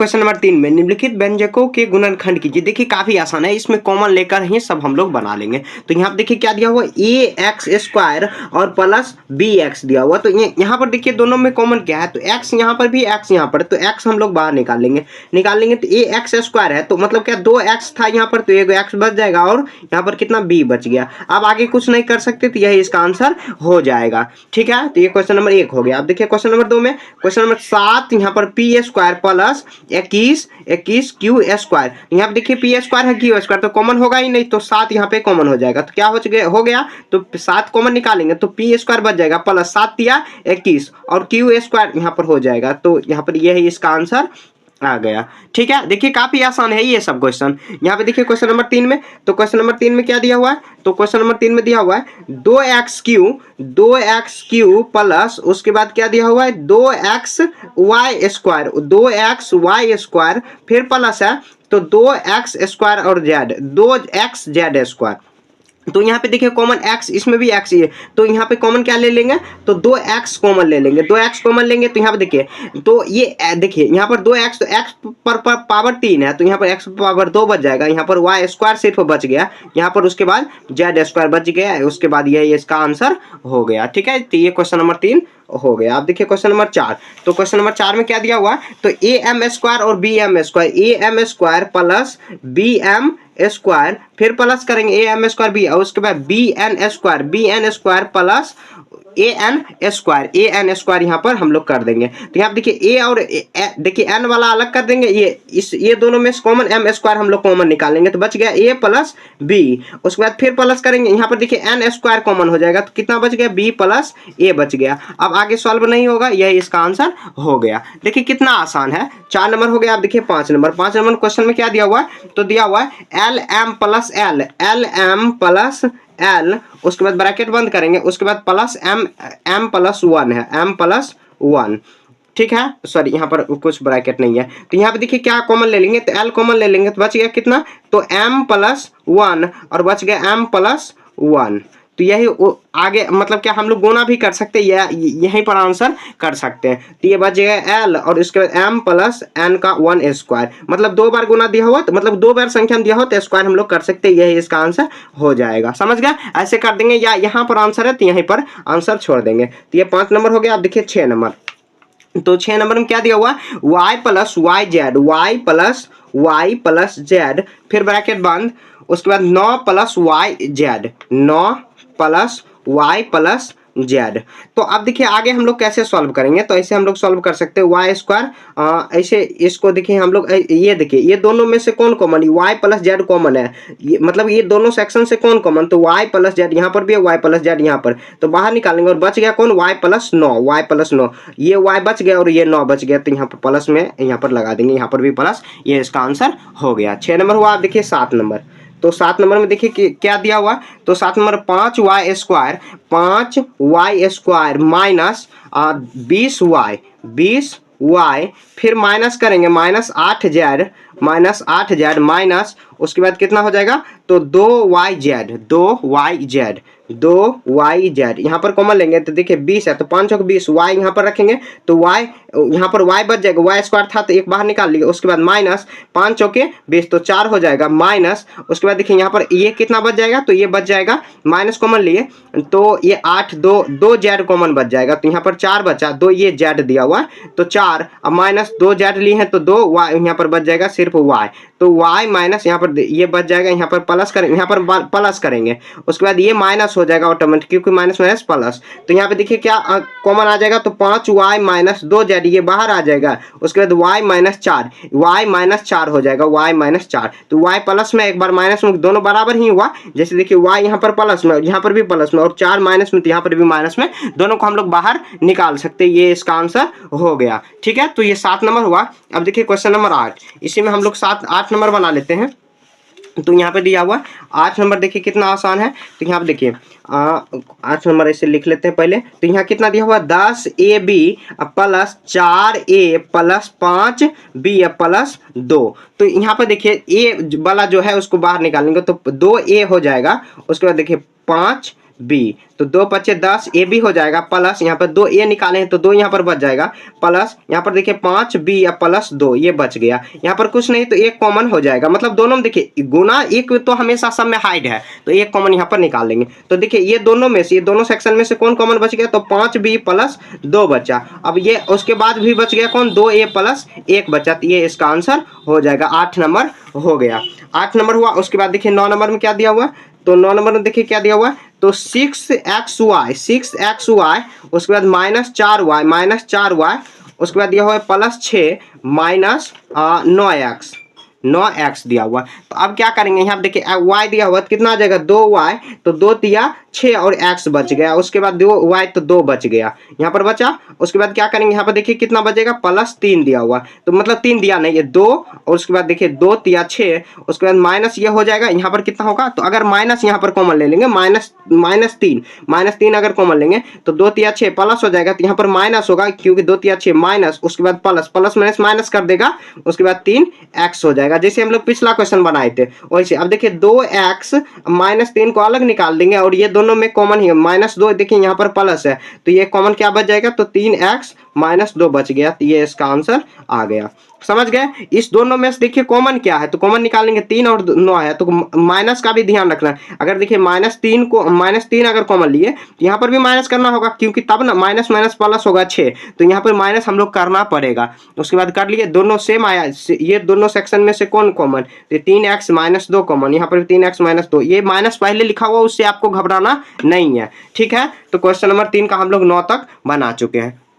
Question number 3 में निम्नलिखित व्यंजकों के गुणनखंड कीजिए। देखिए काफी आसान है, इसमें कॉमन लेकर ही सब हम लोग बना लेंगे। तो यहाँ पर देखिए क्या दिया हुआ, ए एक्स स्क्वायर और प्लस बी एक्स दिया हुआ। तो यहाँ पर देखिए दोनों में कॉमन क्या है, तो एक्स यहाँ पर भी एक्स यहाँ पर, तो एक्स हम लोग बाहर निकाल लेंगे तो ए एक्स स्क्वायर है, तो मतलब क्या 2x था यहाँ पर, तो एक एक्स बच जाएगा और यहाँ पर कितना b बच गया। अब आगे कुछ नहीं कर सकते, तो यही इसका आंसर हो जाएगा। ठीक है, तो ये क्वेश्चन नंबर 1 हो गया। अब देखिए क्वेश्चन नंबर 2 में, क्वेश्चन नंबर 7 यहाँ पर P square plus 21 Q square. यहाँ पे देखिए पी स्क्वायर है क्यू स्क्वायर, तो कॉमन होगा ही नहीं, तो 7 यहाँ पे कॉमन हो जाएगा। तो क्या हो गया, तो 7 कॉमन निकालेंगे तो पी स्क्वायर बच जाएगा प्लस 7 या 21 और क्यू स्क्वायर यहाँ पर हो जाएगा। तो यहाँ पर यही इसका आंसर आ गया। ठीक है, देखिए काफी आसान है ये सब क्वेश्चन। यहाँ पे देखिए क्वेश्चन नंबर 3 में, तो क्वेश्चन नंबर 3 में क्या दिया हुआ है, तो क्वेश्चन नंबर 3 में दिया हुआ है 2x क्यू प्लस उसके बाद क्या दिया हुआ है 2xy स्क्वायर फिर प्लस है तो 2x स्क्वायर और जेड 2xz स्क्वायर। तो यहाँ पे देखिए कॉमन x, इसमें भी x ही है, तो यहाँ पे कॉमन क्या ले लेंगे, तो 2x कॉमन ले लेंगे। 2x कॉमन लेंगे तो यहाँ पे देखिए, तो ये देखिए यहाँ पर 2x, तो x पर पावर 3 है, तो यहाँ पर x पावर 2 बच जाएगा। यहाँ पर y स्क्वायर सिर्फ बच गया, यहाँ पर उसके बाद z स्क्वायर बच गया, उसके बाद ये इसका आंसर हो गया। ठीक है, तो ये क्वेश्चन नंबर 3 हो गया। आप देखिए क्वेश्चन नंबर 4, तो क्वेश्चन नंबर 4 में क्या दिया हुआ, तो ए एम स्क्वायर और B M square plus B M square फिर प्लस करेंगे ए एम स्क्वायर बी और उसके बाद B N square plus A N square यहाँ पर हम लोग कर देंगे। तो यहाँ देखिए ए और देखिए एन वाला अलग कर देंगे, ये दोनों में कॉमन एम स्क्वायर हम लोग कॉमन निकालेंगे, तो बच गया ए प्लस बी। उसके बाद फिर प्लस करेंगे, यहाँ पर देखिए एन स्क्वायर कॉमन हो जाएगा, तो कितना बच गया बी प्लस ए बच गया। अब आगे सॉल्व नहीं होगा, यही इसका आंसर हो गया। देखिए कितना आसान है। 4 नंबर हो गया। आप देखिए 5 नंबर क्वेश्चन में क्या दिया हुआ है, तो दिया हुआ है एल एम प्लस एल उसके बाद ब्रैकेट बंद करेंगे, उसके बाद प्लस एम प्लस 1 है, एम प्लस 1। ठीक है, सॉरी यहाँ पर कुछ ब्रैकेट नहीं है, तो यहाँ पे देखिए क्या कॉमन ले लेंगे, तो एल कॉमन ले लेंगे, तो बच गया कितना, तो एम प्लस 1 और बच गया एम प्लस 1। तो यही आगे मतलब क्या हम लोग गुना भी कर सकते हैं, यहीं पर आंसर कर सकते हैं। तो ये बच गया एल और इसके बाद एम प्लस एन का 1 स्क्वायर, मतलब 2 बार गुना दिया हुआ, तो मतलब 2 बार संख्या दिया हो तो स्क्वायर हम लोग कर सकते हैं, यही इसका आंसर हो जाएगा। समझ गया, ऐसे कर देंगे, या यहाँ पर आंसर है तो यहीं पर आंसर छोड़ देंगे। तो ये 5 नंबर हो गया। आप देखिए 6 नंबर, तो 6 नंबर में क्या दिया हुआ, y प्लस वाई जेड फिर ब्रैकेट बंद, उसके बाद 9 प्लस वाई प्लस जेड। तो अब देखिए आगे हम लोग कैसे सॉल्व करेंगे, तो ऐसे हम लोग सॉल्व कर सकते हैं वाई स्क्वायर, ऐसे इसको देखिए हम लोग, ये देखिए ये दोनों में से कौन common, Y plus Z common है, मतलब ये दोनों सेक्शन से कौन कॉमन, तो वाई प्लस जेड यहाँ पर भी है, वाई प्लस जेड यहाँ पर, तो बाहर निकालेंगे और बच गया कौन, वाई प्लस 9, ये वाई बच गया और ये 9 बच गया, तो यहाँ पर प्लस में यहाँ पर लगा देंगे, यहाँ पर भी प्लस, ये इसका आंसर हो गया। 6 नंबर हुआ। आप देखिए 7 नंबर, तो 7 नंबर में देखिए क्या दिया हुआ, तो 7 number 5 Y square minus 20 Y फिर माइनस करेंगे माइनस 8 जेड माइनस उसके बाद कितना हो जाएगा, तो 2 वाई जेड यहाँ पर कॉमन लेंगे, तो देखिए 20 है, तो 5 चौक 20 वाई यहाँ पर रखेंगे, तो वाई यहाँ पर वाई बच जाएगा, वाई स्क्वायर था तो एक बाहर निकाल लिया, उसके बाद माइनस 5 चौके 20 तो 4 हो जाएगा, माइनस उसके बाद देखिए यहाँ पर ये कितना बच जाएगा, तो ये बच जाएगा माइनस कॉमन लिए, तो ये 8 दो जेड कॉमन बच जाएगा, तो यहाँ पर 4 बचा, 2 ये जेड दिया हुआ तो 4, अब माइनस 2 जेड लिए हैं तो 2 वाई यहाँ पर बच जाएगा सिर्फ वाई, तो वाई माइनस यहाँ पर ये बच जाएगा, यहाँ पर प्लस करेंगे, यहाँ पर प्लस करेंगे, उसके बाद ये माइनस हो जाएगा ऑटोमेटिक, क्योंकि माइनस माइनस प्लस, तो यहाँ पे देखिए क्या कॉमन आ जाएगा, तो 5 वाई माइनस 2 जेड ये बाहर आ जाएगा, उसके बाद वाई माइनस 4 हो जाएगा, वाई माइनस 4, तो वाई प्लस में एक बार माइनस में, दोनों बराबर ही हुआ, जैसे देखिए वाई यहाँ पर प्लस में, यहाँ पर भी प्लस में और 4 माइनस में, तो यहाँ पर भी माइनस में, दोनों को हम लोग बाहर निकाल सकते हैं, ये इसका आंसर हो गया। ठीक है, तो ये 7 नंबर हुआ। अब देखिए क्वेश्चन नंबर 8, इसी में हम लोग 8 नंबर बना लेते हैं। तो यहाँ पे दिया हुआ 8 नंबर, देखिए कितना आसान है, तो यहाँ पे देखिए 8 नंबर ऐसे लिख लेते हैं पहले, तो यहाँ कितना दिया हुआ 10ab plus 4a plus 5b plus 2, तो यहाँ पे देखिए a वाला जो है उसको बाहर निकालेंगे तो 2a हो जाएगा, उसके बाद देखिए 5 बी, तो 2 पच्चे 10 ए बी हो जाएगा, प्लस यहाँ पर 2 ए निकाले हैं तो 2 यहाँ पर बच जाएगा, प्लस यहाँ पर देखिए 5 बी या प्लस 2 ये बच गया। यहाँ पर कुछ नहीं तो एक कॉमन हो जाएगा, मतलब दोनों में देखिए गुना एक तो हमेशा सब में हाइड है, तो एक कॉमन यहाँ पर निकाल लेंगे। तो देखिए ये दोनों में से, ये दोनों सेक्शन में से कौन कॉमन बच गया, तो 5 बी प्लस 2 बचा। अब ये उसके बाद भी बच गया कौन, 2 ए प्लस 1 बचा, तो ये इसका आंसर हो जाएगा। 8 नंबर हो गया, 8 नंबर हुआ। उसके बाद देखिए 9 नंबर में क्या दिया हुआ, तो 9 नंबर में देखिए क्या दिया हुआ है, तो 6xy, 6xy, उसके बाद -4y, उसके बाद दिया हुआ है प्लस 6 माइनस 9x, 9x दिया हुआ। तो अब क्या करेंगे, यहाँ पे देखिए y दिया हुआ तो कितना आ जाएगा, 2y, तो 2 तिया 6 और x बच गया, उसके बाद 2y तो 2 बच गया, यहाँ पर बचा। उसके बाद क्या करेंगे, यहाँ पर देखिए कितना बचेगा, प्लस 3 दिया हुआ, तो मतलब 3 दिया नहीं है 2, और उसके बाद देखिए 2 तिया 6, उसके बाद माइनस ये हो जाएगा, यहाँ पर कितना होगा, तो अगर माइनस यहाँ पर कॉमन ले लेंगे, -3 अगर कॉमन लेंगे तो 2 तिया 6 प्लस हो जाएगा, तो यहाँ पर माइनस होगा क्योंकि 2 तिया 6 माइनस, उसके बाद प्लस माइनस माइनस कर देगा, उसके बाद 3x हो जाएगा, जैसे हम लोग पिछला क्वेश्चन बनाए थे वैसे। अब देखिए 2x -3 को अलग निकाल देंगे, और ये दोनों में कॉमन ही है, -2 देखिए यहाँ पर प्लस है, तो ये कॉमन क्या बच जाएगा, तो 3x -2 बच गया, तो ये इसका आंसर आ गया। समझ गए। इस दोनों में से देखिए कॉमन क्या है, तो कॉमन निकालेंगे 3 और 9 है, तो माइनस का भी ध्यान रखना है। अगर देखिए -3 अगर कॉमन लिए तो यहाँ पर भी माइनस करना होगा, क्योंकि तब ना माइनस प्लस होगा 6, तो यहाँ पर माइनस हम लोग करना पड़ेगा। उसके बाद कर लिए, दोनों सेम आया, ये दोनों सेक्शन में से कौन कॉमन, तो 3x -2 कॉमन, यहाँ पर 3x -2, ये माइनस पहले लिखा हुआ उससे आपको घबराना नहीं है, ठीक है। तो क्वेश्चन नंबर 3 का हम लोग 9 तक बना चुके हैं।